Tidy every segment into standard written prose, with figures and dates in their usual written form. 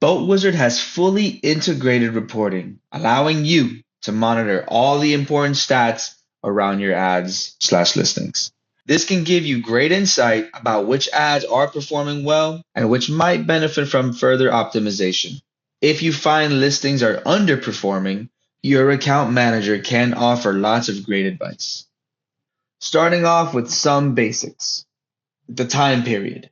BoatWizard has fully integrated reporting, allowing you to monitor all the important stats around your ads/listings. This can give you great insight about which ads are performing well and which might benefit from further optimization. If you find listings are underperforming, your account manager can offer lots of great advice. Starting off with some basics. The time period.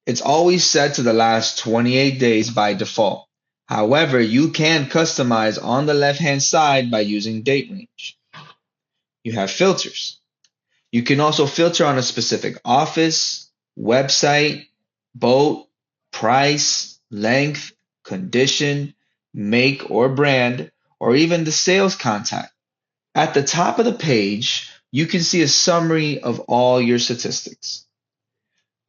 It's always set to the last 28 days by default. However, you can customize on the left-hand side by using date range. You have filters. You can also filter on a specific office, website, boat, price, length, condition, make or brand, or even the sales contact. At the top of the page, you can see a summary of all your statistics.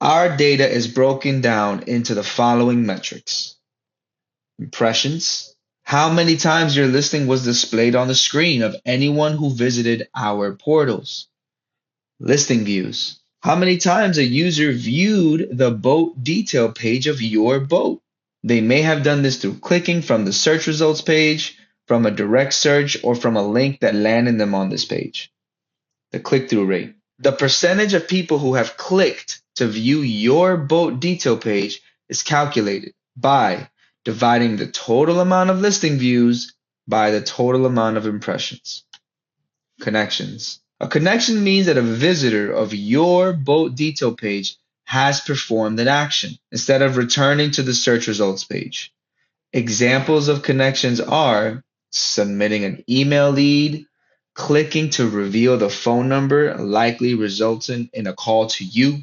Our data is broken down into the following metrics. Impressions. How many times your listing was displayed on the screen of anyone who visited our portals. Listing views. How many times a user viewed the boat detail page of your boat? They may have done this through clicking from the search results page, from a direct search, or from a link that landed them on this page. The click-through rate. The percentage of people who have clicked to view your boat detail page is calculated by dividing the total amount of listing views by the total amount of impressions. Connections. A connection means that a visitor of your boat detail page has performed an action instead of returning to the search results page. Examples of connections are submitting an email lead, clicking to reveal the phone number, likely resulting in a call to you,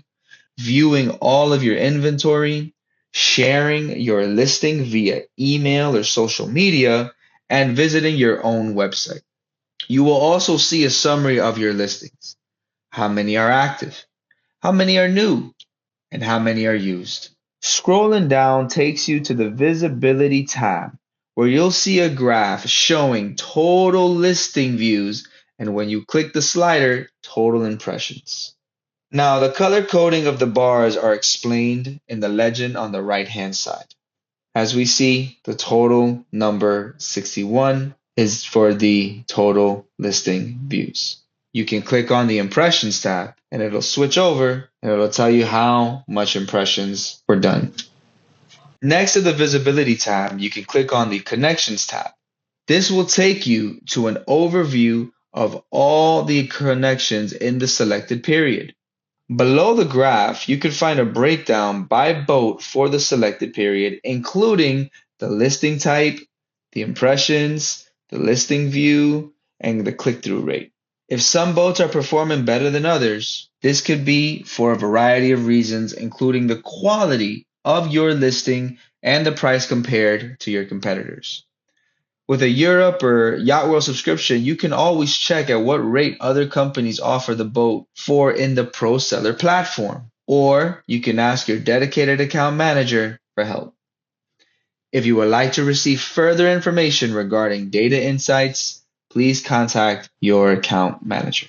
viewing all of your inventory, sharing your listing via email or social media, and visiting your own website. You will also see a summary of your listings. How many are active? How many are new? And how many are used? Scrolling down takes you to the Visibility tab, where you'll see a graph showing total listing views, and when you click the slider, total impressions. Now, the color coding of the bars are explained in the legend on the right-hand side. As we see, the total number 61 is for the total listing views. You can click on the Impressions tab, and it'll switch over, and it'll tell you how much impressions were done. Next to the Visibility tab, you can click on the Connections tab. This will take you to an overview of all the connections in the selected period. Below the graph, you can find a breakdown by boat for the selected period, including the listing type, the impressions, the listing view, and the click-through rate. If some boats are performing better than others, this could be for a variety of reasons, including the quality of your listing and the price compared to your competitors. With a Europe or Yacht World subscription, you can always check at what rate other companies offer the boat for in the Pro Seller platform, or you can ask your dedicated account manager for help. If you would like to receive further information regarding data insights, please contact your account manager.